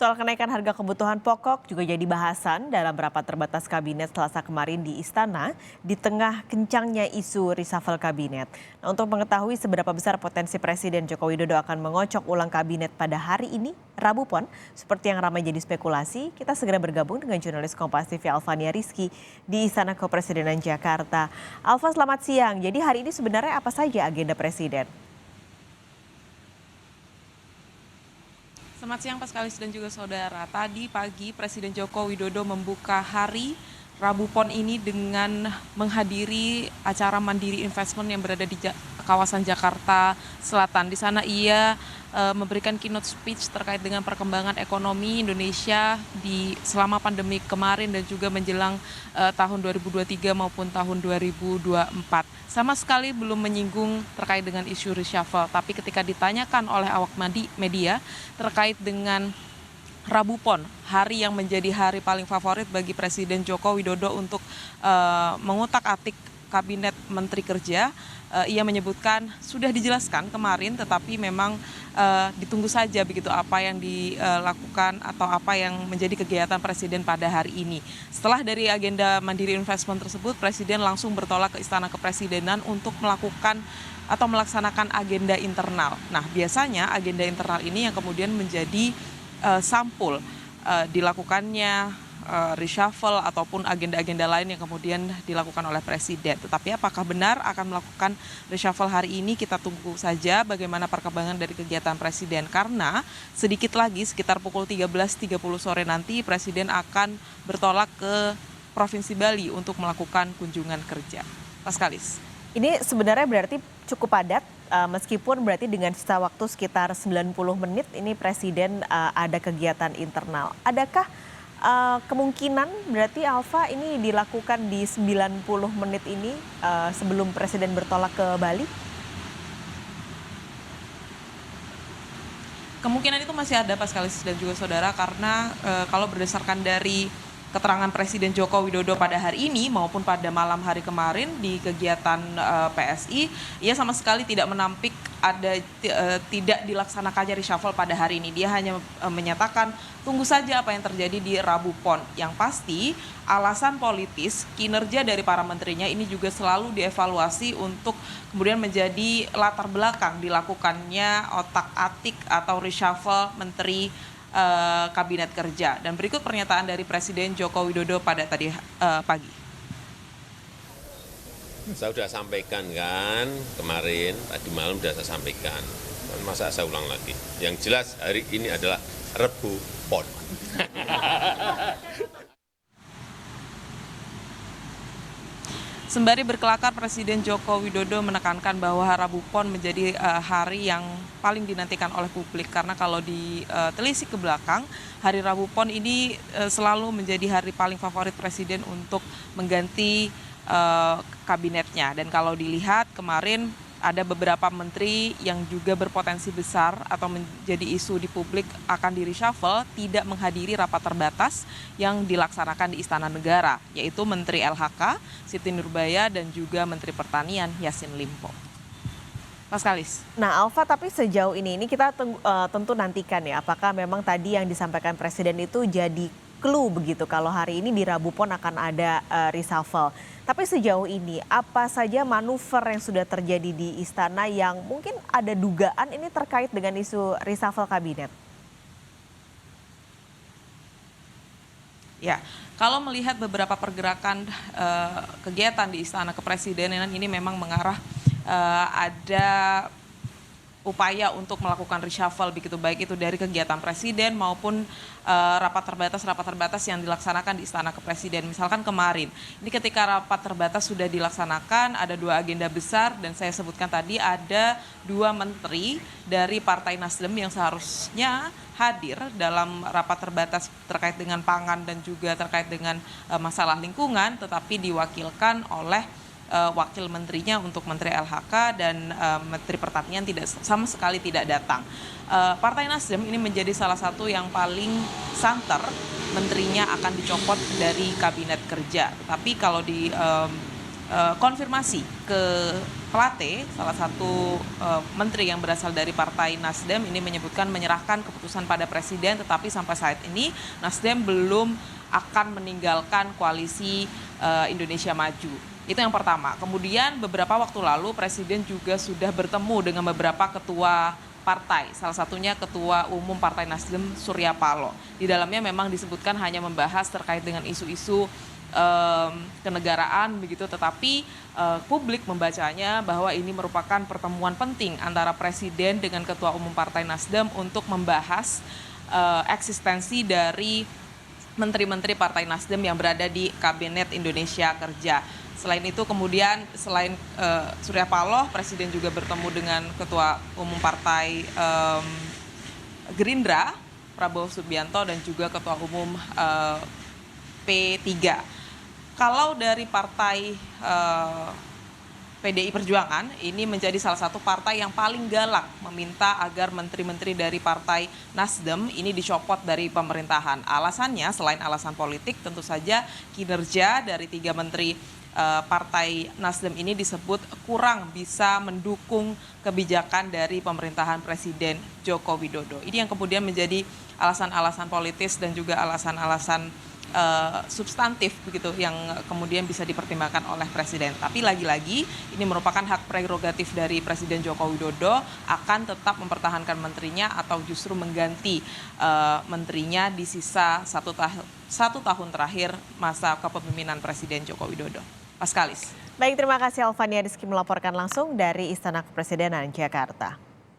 Soal kenaikan harga kebutuhan pokok juga jadi bahasan dalam rapat terbatas kabinet Selasa kemarin di Istana di tengah kencangnya isu reshuffle kabinet. Nah, untuk mengetahui seberapa besar potensi Presiden Joko Widodo akan mengocok ulang kabinet pada hari ini, Rabu Pon, seperti yang ramai jadi spekulasi, kita segera bergabung dengan jurnalis Kompas TV Alvania Rizky di Istana Kepresidenan Jakarta. Alva, selamat siang. Jadi hari ini sebenarnya apa saja agenda Presiden? Selamat siang Paskalis dan juga saudara. Tadi pagi Presiden Joko Widodo membuka hari Rabu Pon ini dengan menghadiri acara Mandiri Investment yang berada di kawasan Jakarta Selatan. Di sana ia memberikan keynote speech terkait dengan perkembangan ekonomi Indonesia selama pandemi kemarin dan juga menjelang tahun 2023 maupun tahun 2024. Sama sekali belum menyinggung terkait dengan isu reshuffle, tapi ketika ditanyakan oleh awak media terkait dengan Rabu Pon, hari yang menjadi hari paling favorit bagi Presiden Joko Widodo untuk mengutak-atik Kabinet Menteri Kerja, ia menyebutkan sudah dijelaskan kemarin, tetapi memang ditunggu saja begitu apa yang dilakukan atau apa yang menjadi kegiatan Presiden pada hari ini. Setelah dari agenda Mandiri Investment tersebut, Presiden langsung bertolak ke Istana Kepresidenan untuk melakukan atau melaksanakan agenda internal. Nah, biasanya agenda internal ini yang kemudian menjadi sampul dilakukannya reshuffle ataupun agenda-agenda lain yang kemudian dilakukan oleh Presiden. Tetapi apakah benar akan melakukan reshuffle hari ini, kita tunggu saja bagaimana perkembangan dari kegiatan Presiden. Karena sedikit lagi sekitar pukul 13.30 sore nanti Presiden akan bertolak ke Provinsi Bali untuk melakukan kunjungan kerja. Paskalis. Ini sebenarnya berarti cukup padat, meskipun berarti dengan sisa waktu sekitar 90 menit ini Presiden ada kegiatan internal. Adakah kemungkinan berarti Alfa ini dilakukan di 90 menit ini sebelum Presiden bertolak ke Bali? Kemungkinan itu masih ada Paskalis dan juga saudara, karena kalau berdasarkan dari keterangan Presiden Joko Widodo pada hari ini maupun pada malam hari kemarin di kegiatan PSI, ia sama sekali tidak menampik tidak dilaksanakannya reshuffle pada hari ini. Dia hanya menyatakan tunggu saja apa yang terjadi di Rabu Pon. Yang pasti alasan politis kinerja dari para menterinya ini juga selalu dievaluasi untuk kemudian menjadi latar belakang dilakukannya otak-atik atau reshuffle menteri Kabinet Kerja. Dan berikut pernyataan dari Presiden Joko Widodo pada tadi pagi. Saya sudah sampaikan kan kemarin, tadi malam sudah saya sampaikan. Masa saya ulang lagi. Yang jelas hari ini adalah Rabu Pon. Sembari berkelakar, Presiden Joko Widodo menekankan bahwa Rabu Pon menjadi hari yang paling dinantikan oleh publik. Karena kalau ditelisik ke belakang, hari Rabu Pon ini selalu menjadi hari paling favorit Presiden untuk mengganti kabinetnya. Dan kalau dilihat kemarin ada beberapa menteri yang juga berpotensi besar atau menjadi isu di publik akan di reshuffle tidak menghadiri rapat terbatas yang dilaksanakan di Istana Negara, yaitu Menteri LHK Siti Nurbaya dan juga Menteri Pertanian Yassin Limpo. Paskalis. Nah, Alfa, tapi sejauh ini kita tentu nantikan ya, apakah memang tadi yang disampaikan Presiden itu jadi clue begitu kalau hari ini di Rabu Pon akan ada reshuffle. Tapi sejauh ini apa saja manuver yang sudah terjadi di istana yang mungkin ada dugaan ini terkait dengan isu reshuffle kabinet? Ya, kalau melihat beberapa pergerakan kegiatan di Istana Kepresidenan ini memang mengarah ada upaya untuk melakukan reshuffle begitu, baik itu dari kegiatan Presiden maupun rapat terbatas yang dilaksanakan di Istana Kepresiden. Misalkan kemarin, ini ketika rapat terbatas sudah dilaksanakan, ada 2 agenda besar dan saya sebutkan tadi ada 2 menteri dari Partai Nasdem yang seharusnya hadir dalam rapat terbatas terkait dengan pangan dan juga terkait dengan masalah lingkungan, tetapi diwakilkan oleh wakil menterinya untuk Menteri LHK dan Menteri Pertanian sama sekali tidak datang. Partai Nasdem ini menjadi salah satu yang paling santer menterinya akan dicopot dari Kabinet Kerja. Tapi kalau konfirmasi ke Plate, salah satu menteri yang berasal dari Partai Nasdem ini menyebutkan menyerahkan keputusan pada Presiden, tetapi sampai saat ini Nasdem belum akan meninggalkan koalisi Indonesia Maju. Itu yang pertama. Kemudian beberapa waktu lalu Presiden juga sudah bertemu dengan beberapa ketua partai, salah satunya Ketua Umum Partai Nasdem Surya Paloh. Di dalamnya memang disebutkan hanya membahas terkait dengan isu-isu kenegaraan begitu, tetapi publik membacanya bahwa ini merupakan pertemuan penting antara Presiden dengan Ketua Umum Partai Nasdem untuk membahas eksistensi dari menteri-menteri Partai Nasdem yang berada di Kabinet Indonesia Kerja. Selain itu kemudian selain Surya Paloh, Presiden juga bertemu dengan Ketua Umum Partai Gerindra, Prabowo Subianto, dan juga Ketua Umum P3. Kalau dari partai PDI Perjuangan, ini menjadi salah satu partai yang paling galak meminta agar menteri-menteri dari Partai Nasdem ini dicopot dari pemerintahan. Alasannya selain alasan politik, tentu saja kinerja dari 3 menteri Partai Nasdem ini disebut kurang bisa mendukung kebijakan dari pemerintahan Presiden Joko Widodo. Ini yang kemudian menjadi alasan-alasan politis dan juga alasan-alasan substantif begitu yang kemudian bisa dipertimbangkan oleh Presiden. Tapi lagi-lagi ini merupakan hak prerogatif dari Presiden Joko Widodo akan tetap mempertahankan menterinya atau justru mengganti menterinya di sisa satu tahun terakhir masa kepemimpinan Presiden Joko Widodo. Paskalis. Baik, terima kasih Alvania Rizky melaporkan langsung dari Istana Kepresidenan Jakarta.